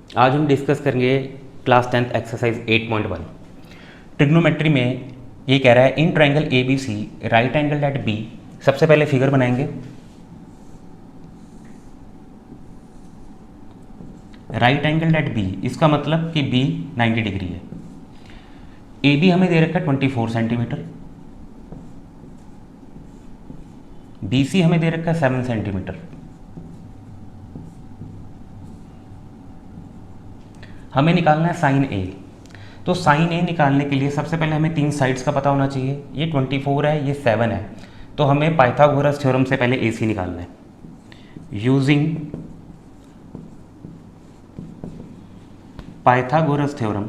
आज हम डिस्कस करेंगे क्लास 10th एक्सरसाइज 8.1। ट्रिग्नोमेट्री में ये कह रहा है in triangle A B C right angle at B. सबसे पहले फिगर बनाएंगे। राइट एंगल एट बी, इसका मतलब कि बी 90 डिग्री है। ए बी हमें दे रखा है 24 सेंटीमीटर, बी सी हमें दे रखा है 7 सेंटीमीटर। हमें निकालना है साइन ए। तो साइन ए निकालने के लिए सबसे पहले हमें तीन साइड्स का पता होना चाहिए। ये 24 है, ये 7 है, तो हमें पाइथागोरस थ्योरम से पहले ए सी निकालना है। Using Pythagoras theorem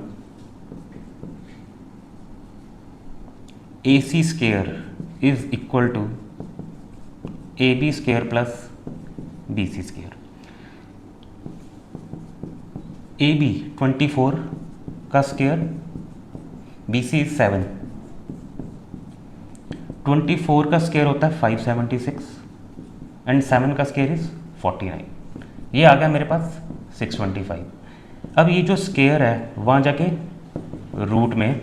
A C square is equal to A B square plus B C square. A B 24 का स्क्वायर, बी सी इज 7। 24 का स्क्वायर होता है 576 एंड 7 का स्क्वायर इज 49। ये आ गया मेरे पास 625। अब ये जो स्क्वायर है वहाँ जाके रूट में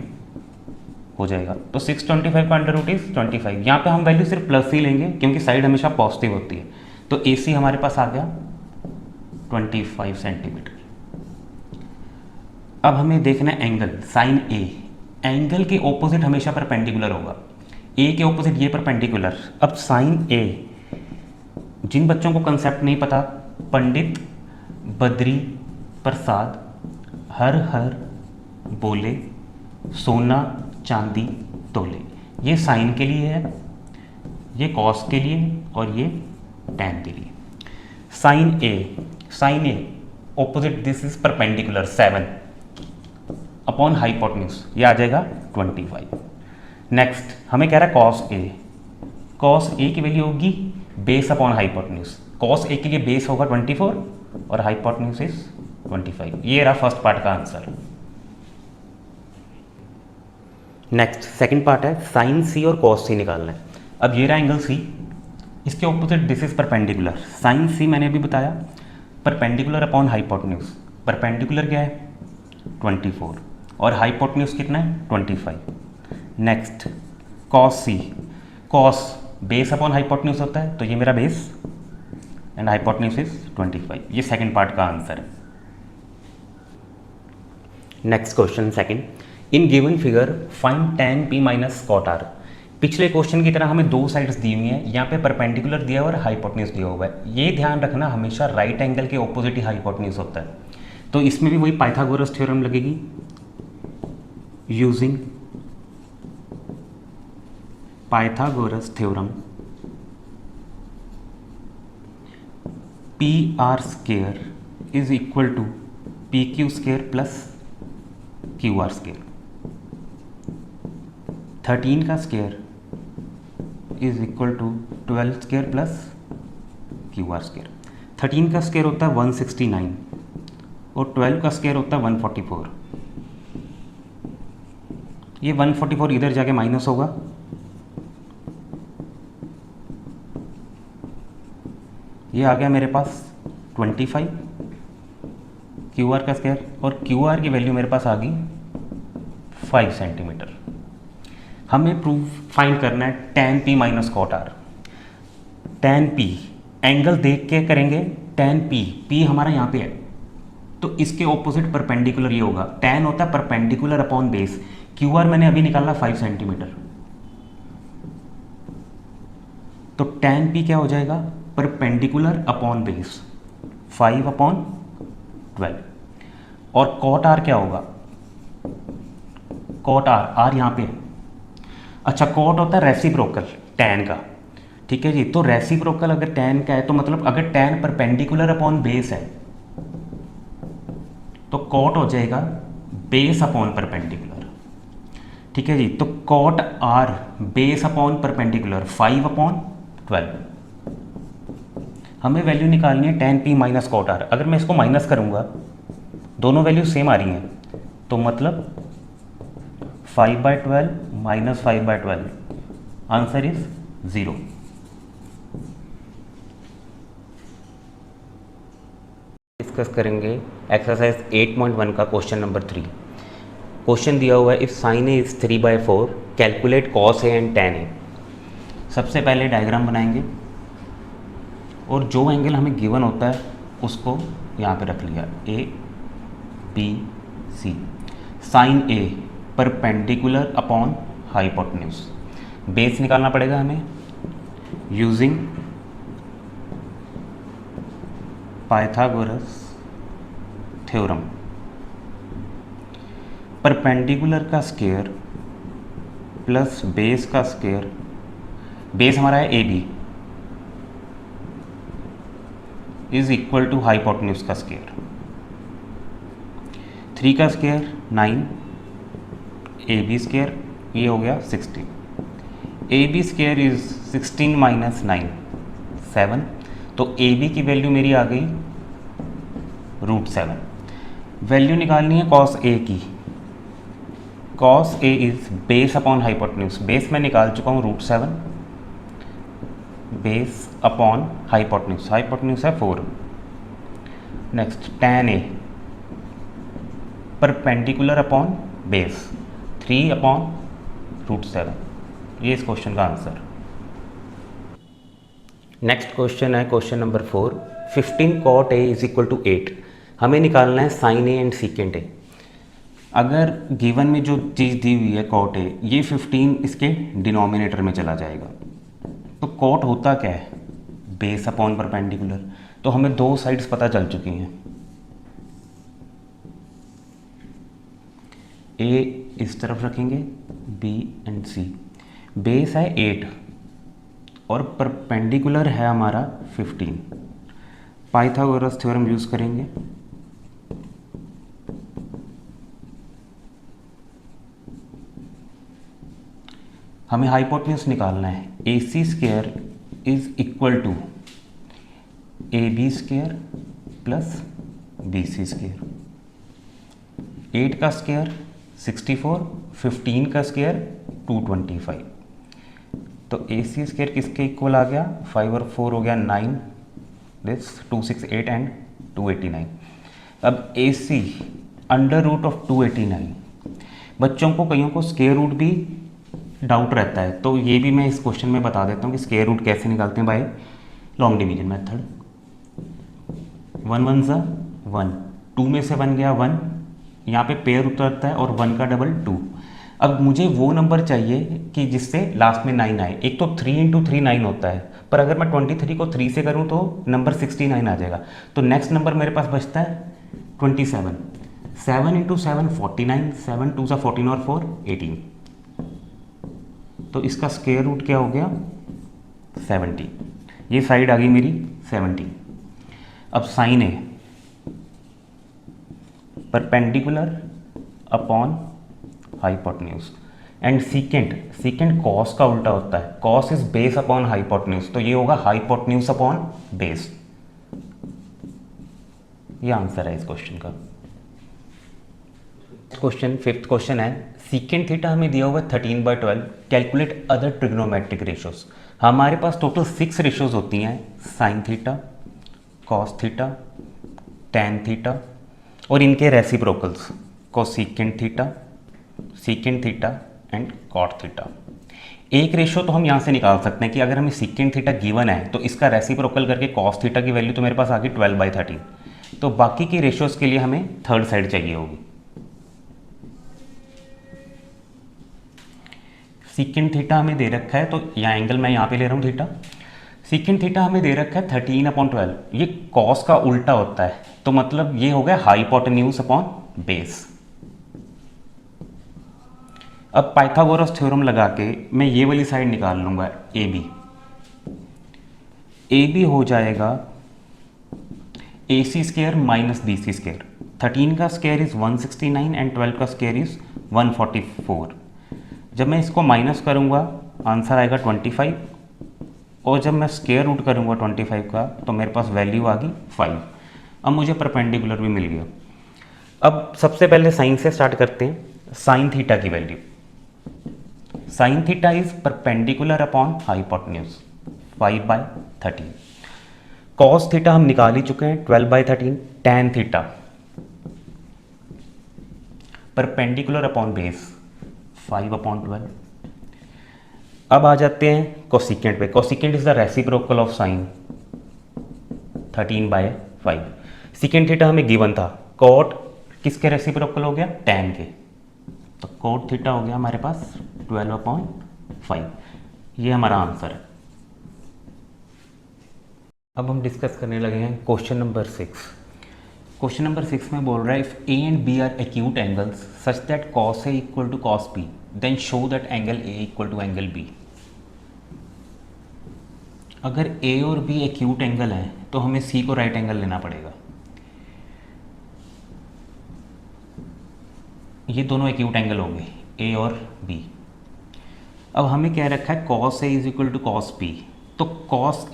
हो जाएगा, तो 625 का अंडर रूट इज 25। यहाँ पे हम वैल्यू सिर्फ प्लस ही लेंगे क्योंकि साइड हमेशा पॉजिटिव होती है। तो ए सी हमारे पास आ गया 25 सेंटीमीटर। अब हमें देखना है एंगल साइन ए। एंगल के ऑपोजिट हमेशा परपेंडिकुलर होगा। ए के ऑपोजिट ये परपेंडिकुलर। अब साइन ए, जिन बच्चों को कंसेप्ट नहीं पता, पंडित बद्री प्रसाद हर हर बोले सोना चांदी तोले। ये साइन के लिए है, ये कॉस के लिए और ये टैन के लिए। Sine A opposite this is perpendicular 7 upon hypotenuse, ये आ जाएगा 25। नेक्स्ट हमें कह रहा है कॉस ए की वैल्यू होगी base upon hypotenuse. Cos A के लिए बेस होगा 24 और हाइपोटेन्यूज इज 25। ये रहा फर्स्ट पार्ट का आंसर। नेक्स्ट सेकंड पार्ट है साइन सी और कॉस सी निकालना है। अब ये रहा एंगल सी, इसके opposite this is perpendicular. Sine C मैंने अभी बताया परपेंडिकुलर अपॉन हाइपोटेन्यूज। परपेंडिकुलर क्या है 24 और हाइपोटेन्यूज कितना है 25। नेक्स्ट कॉस सी, कॉस बेस अपॉन हाइपोटेन्यूज होता है, तो ये मेरा बेस एंड हाइपोटेन्यूज इज 25। ये सेकंड पार्ट का आंसर है। Next question second, in given figure find tan p minus cot r। पिछले क्वेश्चन की तरह हमें दो साइड्स दी हुई हैं, यहाँ पे परपेंडिकुलर दिया हुआ है और हाइपोटेन्यूज दिया हुआ है। ये ध्यान रखना हमेशा राइट एंगल के ऑपोजिट ही हाइपोटेन्यूज होता है। तो इसमें भी वही पाइथागोरस थ्योरम लगेगी। Using Pythagoras theorem P R square is equal to P Q square plus Q R square. 13 का square is equal to 12 square plus Q R square. 13 का स्क्वायर होता है 169 और 12 का स्क्वायर होता है 144। ये 144 इधर जाके माइनस होगा, ये आ गया मेरे पास 25 क्यू आर का स्क्वायर और क्यू आर की वैल्यू मेरे पास आ गई 5 सेंटीमीटर। हमें प्रूफ फाइंड करना है tan p minus cot r। tan p angle देख के करेंगे। tan p हमारा यहाँ पे है, तो इसके ऑपोजिट परपेंडिकुलर ये होगा। tan होता है perpendicular upon base. Q R मैंने अभी निकाला 5 सेंटीमीटर, तो tan p क्या हो जाएगा परपेंडिकुलर अपॉन बेस 5 अपॉन 12। और कॉट r क्या होगा, कॉट r यहाँ पे है। अच्छा, कॉट होता है रेसिप्रोकल tan का, ठीक है जी। तो रेसिप्रोकल अगर tan का है तो मतलब अगर tan परपेंडिकुलर अपॉन बेस है तो कॉट हो जाएगा बेस अपॉन परपेंडिकुलर, ठीक है जी। तो cot r base upon perpendicular 5 upon 12। हमें वैल्यू निकालनी है tan p minus cot r। अगर मैं इसको माइनस करूंगा, दोनों वैल्यू सेम आ रही हैं, तो मतलब 5/12 माइनस 5/12, आंसर इज 0। डिस्कस करेंगे एक्सरसाइज 8.1 का क्वेश्चन नंबर 3। क्वेश्चन दिया हुआ है if sine A is 3/4 calculate cos A and tan ए। सबसे पहले डायग्राम बनाएंगे और जो एंगल हमें गिवन होता है उसको यहाँ पे रख लिया A B C. Sine A perpendicular upon hypotenuse, base निकालना पड़ेगा हमें यूजिंग पाइथागोरस थ्योरम। परपेंडिकुलर का स्क्वायर प्लस बेस का स्क्वायर, बेस हमारा है A B, is equal to hypotenuse का स्क्वायर। 3 का स्क्वायर 9, ए बी स्क्वायर ये हो गया 16। A B square is 16 minus 9 7, तो ए बी की वैल्यू मेरी आ गई √7। वैल्यू निकालनी है कॉस ए की। Cos A is base upon hypotenuse, base मैं निकाल चुका हूँ √7, बेस अपॉन हाइपोटेन्यूज, हाइपोटेन्यूज है 4। Next tan A perpendicular upon base 3 upon √7, ये इस क्वेश्चन का आंसर। नेक्स्ट क्वेश्चन है question number 4। 15 cot a is equal to 8। हमें निकालना है sine A and secant A. अगर गिवन में जो चीज़ दी हुई है cot a, ये 15 इसके डिनोमिनेटर में चला जाएगा। तो cot होता क्या है? Base upon perpendicular. तो हमें दो साइड्स पता चल चुकी हैं, ए इस तरफ रखेंगे बी एंड सी। बेस है 8 और परपेंडिकुलर है हमारा 15। पाइथागोरस थ्योरम यूज करेंगे। हमें हाइपोटेन्यूज निकालना है। A C square is equal to A B square plus B C square. 8 का स्क्वायर 64, 15 का स्क्वायर 225। तो ए सी स्क्वायर किसके इक्वल आ गया? 5 और 4 हो गया 9, दिस 268 एंड 289। अब ए सी अंडर रूट ऑफ 289। बच्चों को कईयों को स्क्वायर रूट भी डाउट रहता है, तो ये भी मैं इस क्वेश्चन में बता देता हूँ कि स्क्वायर रूट कैसे निकालते हैं बाय लॉन्ग डिवीजन मेथड। 1 1 सा 1, 2 में से 1 गया 1, यहाँ पे पेयर उतरता है और 1 का डबल 2। अब मुझे वो नंबर चाहिए कि जिससे लास्ट में 9 आए। एक तो 3 × 3 9 होता है, पर अगर मैं 23 को 3 से करूँ तो नंबर 69 आ जाएगा। तो नेक्स्ट नंबर मेरे पास बचता है 27। 7 × 7 49, 7 2 सा 14 और 4 18। तो इसका स्क्वायर रूट क्या हो गया? 70। ये साइड आ गई मेरी 70। अब sine A perpendicular upon hypotenuse and secant cos का उल्टा होता है। Cos is base upon hypotenuse, तो ये होगा हाइपोटेन्यूज अपॉन बेस। ये आंसर है इस क्वेश्चन का। क्वेश्चन 5th क्वेश्चन है सीकेंट थीटा हमें दिया हुआ है 13/12 कैलकुलेट अदर ट्रिग्नोमेट्रिक रेशियोज। हमारे पास टोटल 6 रेशियोज होती हैं, sine theta, cos theta, tan theta और इनके reciprocals cosecant theta, secant theta and cot theta. एक रेशियो तो हम यहाँ से निकाल सकते हैं कि अगर हमें सीकेंट थीटा गिवन है तो इसका रेसिप्रोकल करके कॉस थीटा की वैल्यू तो मेरे पास आ गई 12/13। तो बाकी की रेशियोज के लिए हमें थर्ड साइड चाहिए होगी। सीकेंट थीटा हमें दे रखा है, तो यहाँ एंगल मैं यहाँ पे ले रहा हूँ थीटा। सीकेंट थीटा हमें दे रखा है 13/12, ये कॉस का उल्टा होता है, तो मतलब ये हो गया हाइपोटेन्यूज अपॉन बेस। अब पाइथागोरस थ्योरम लगा के मैं ये वाली साइड निकाल लूँगा ए बी। ए बी हो जाएगा A C square minus B C square. 13 का स्क्वायर इज़ 169 एंड 12 का स्क्वायर इज़ 144। जब मैं इसको माइनस करूँगा आंसर आएगा 25, और जब मैं स्क्वायर रूट करूँगा 25 का तो मेरे पास वैल्यू आ गई 5। अब मुझे परपेंडिकुलर भी मिल गया। अब सबसे पहले साइन से स्टार्ट करते हैं। साइन थीटा की value, sine theta is perpendicular upon hypotenuse 5/13। Cos theta हम निकाल ही चुके हैं 12/13। tan theta perpendicular upon base 5/12। अब आ जाते हैं कोसिकेंट पे। Cosecant is the reciprocal of sine 13/5। Secant theta हमें गिवन था, कॉट किसके रेसिप्रोकल हो गया, tan के, तो कॉट थीटा हो गया हमारे पास 12/5। ये हमारा आंसर है। अब हम डिस्कस करने लगे हैं क्वेश्चन नंबर 6। क्वेश्चन नंबर 6 में बोल रहा है if A and B are acute angles such that cos A equal to cos B then show that angle A equal to angle B. अगर ए और बी एक्यूट एंगल है तो हमें सी को राइट एंगल लेना पड़ेगा। ये दोनों एक्यूट एंगल होंगे ए और बी। अब हमें क्या रखा है, cos A is equal to cos B, तो कॉस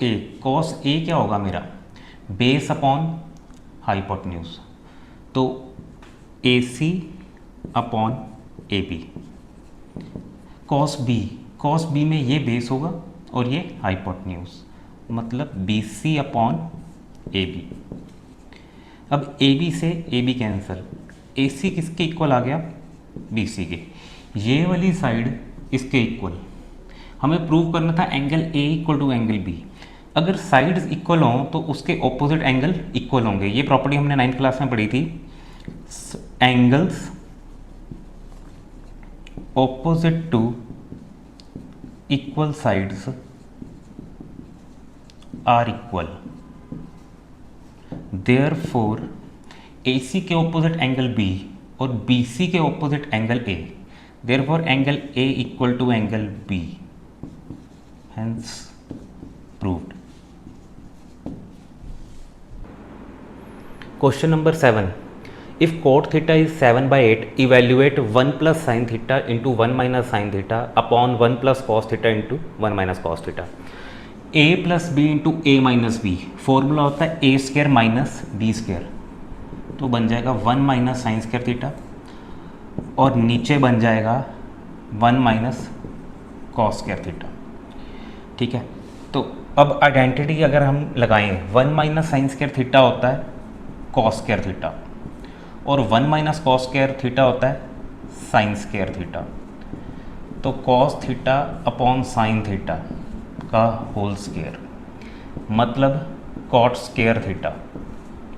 ए क्या होगा मेरा, बेस अपॉन हाइपोटेन्यूज, तो A C upon A B. Cos B में ये बेस होगा और ये हाइपोटेन्यूज, मतलब B C upon A B. अब ए बी से ए बी कैंसिल, ए सी किसके इक्वल आ गया, बी सी के। ये वाली साइड इसके इक्वल, हमें प्रूव करना था angle A equal to angle B. अगर साइड्स इक्वल हों तो उसके ऑपोजिट एंगल इक्वल होंगे। ये प्रॉपर्टी हमने 9th क्लास में पढ़ी थी। Angles opposite to equal sides are equal, therefore AC के ऑपोजिट एंगल B और BC के opposite angle A, therefore angle A equal to angle B, hence proved. Question number 7, if cot theta is 7/8 evaluate 1 plus sine theta into 1 minus sine theta upon 1 plus cos theta into 1 minus cos theta. a plus B into A minus B, formula होता है ए square minus B square, तो बन जाएगा 1 minus sine square theta और नीचे बन जाएगा 1 minus cos square theta. ठीक है, तो अब आइडेंटिटी अगर हम लगाएं, 1 माइनस साइन स्क्र थीटा होता है कॉस स्क्र थीटा और 1 माइनस कॉस स्क्र थीटा होता है साइन स्क्र थीटा, तो cos theta upon sine theta का होल स्क्वायर, मतलब कॉट स्क्वायर थीटा।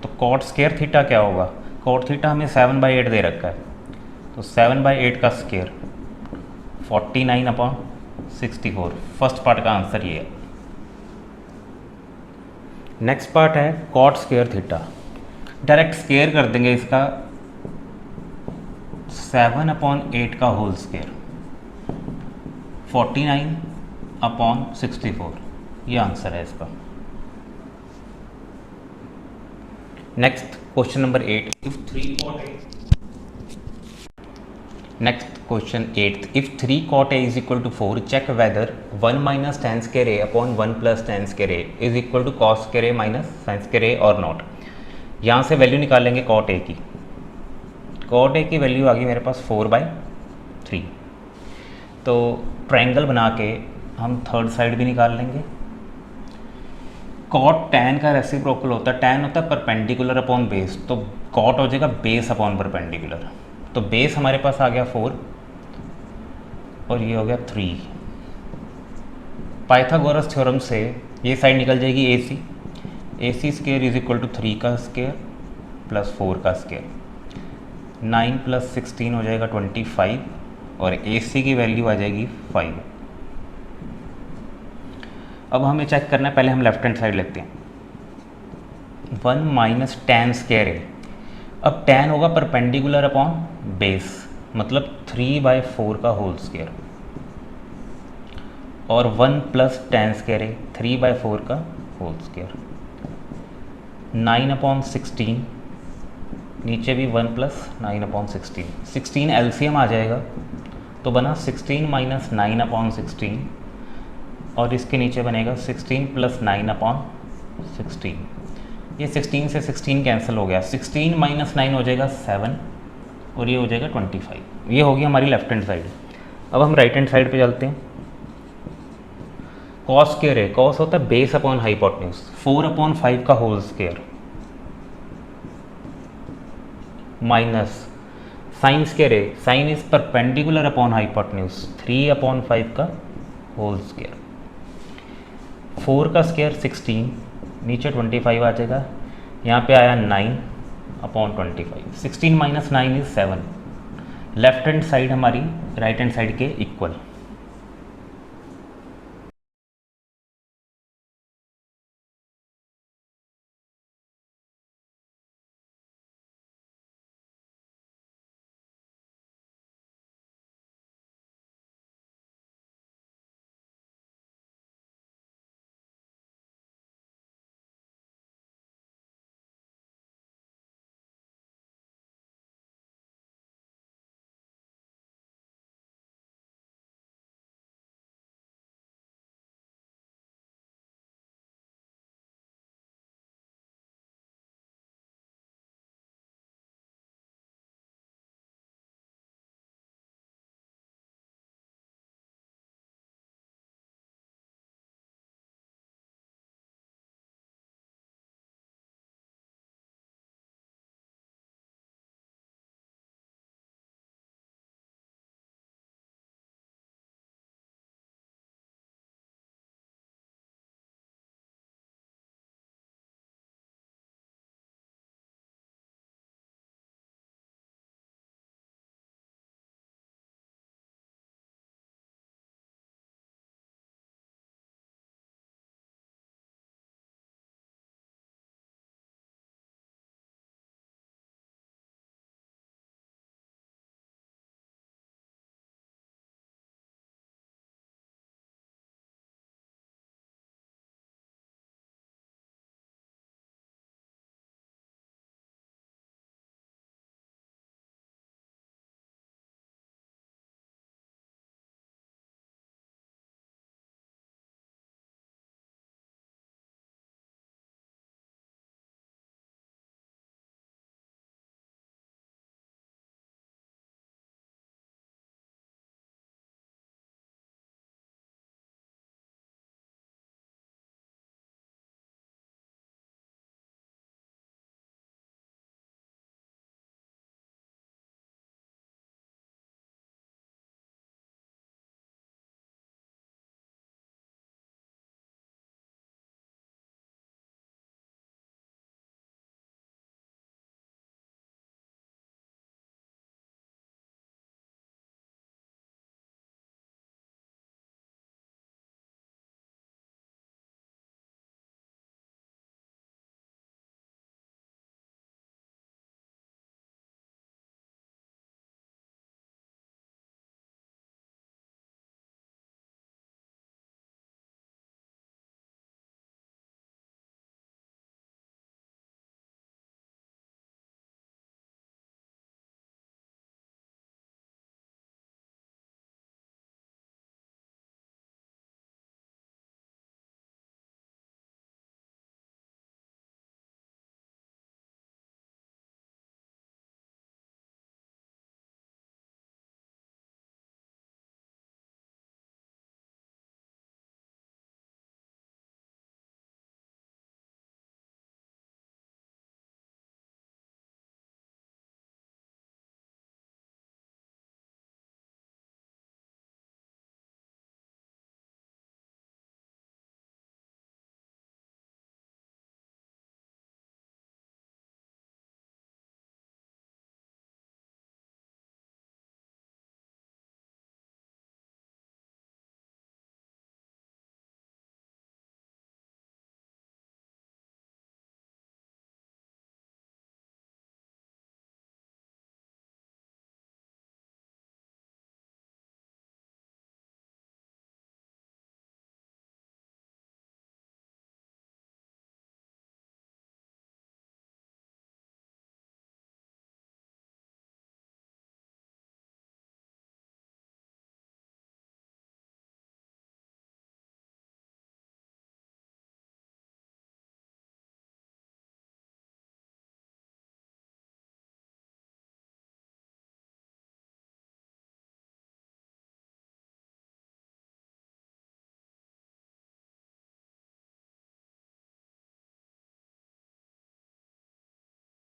तो कॉट स्क्वायर थीटा क्या होगा, कॉट थीटा हमें 7/8 दे रखा है, तो 7/8 का स्क्वायर 49/64। फर्स्ट पार्ट का आंसर ये है। नेक्स्ट पार्ट है cot square theta, direct square कर देंगे इसका 7/8 का होल स्क्वायर 49/64, ये आंसर है इसका। Next question number 8, next question 8, if 3 cot a is equal to 4 check whether 1 minus tan square a upon 1 plus tan square a is equal to cos square a minus sin square a और not. यहाँ से value निकालेंगे cot a की। cot a की value आ गई मेरे पास 4/3, तो triangle बना के हम थर्ड साइड भी निकाल लेंगे। कॉट tan का रेसिप्रोकल होता है, tan होता है परपेंडिकुलर अपॉन बेस, तो कॉट हो जाएगा बेस अपॉन परपेंडिकुलर, तो बेस हमारे पास आ गया 4 और ये हो गया 3। पाइथागोरस थ्योरम से ये साइड निकल जाएगी AC square is equal to 3 का स्क्वायर प्लस 4 का स्क्वायर, 9 प्लस 16 हो जाएगा 25 और AC की वैल्यू आ जाएगी 5। अब हमें चेक करना है, पहले हम लेफ्ट हैंड साइड लेते हैं। 1 माइनस tan स्क्वायर है, अब tan होगा परपेंडिकुलर अपॉन बेस, मतलब 3/4 का होल स्क्वायर और 1 प्लस tan स्क्वायर है 3/4 का होल स्क्वायर, 9/16, नीचे भी 1 प्लस 9/16, 16 एलसीएम आ जाएगा तो बना 16 माइनस 9/16 और इसके नीचे बनेगा 16 प्लस 9/16। ये 16 से 16 कैंसिल हो गया, 16 माइनस 9 हो जाएगा 7 और ये हो जाएगा 25। ये होगी हमारी लेफ्ट हैंड साइड। अब हम राइट हैंड साइड पे चलते हैं। कॉस स्क्वायर है, कॉस होता है बेस अपॉन हाइपोटेन्यूज, 4/5 का whole square minus sine square है, sine is perpendicular upon hypotenuse 3/5 का होल स्केयर, 4 का स्केयर 16, नीचे 25 आ जाएगा, यहाँ पे आया 9/25, 16 - 9 इज 7, लेफ्ट हैंड साइड हमारी राइट हैंड साइड के इक्वल।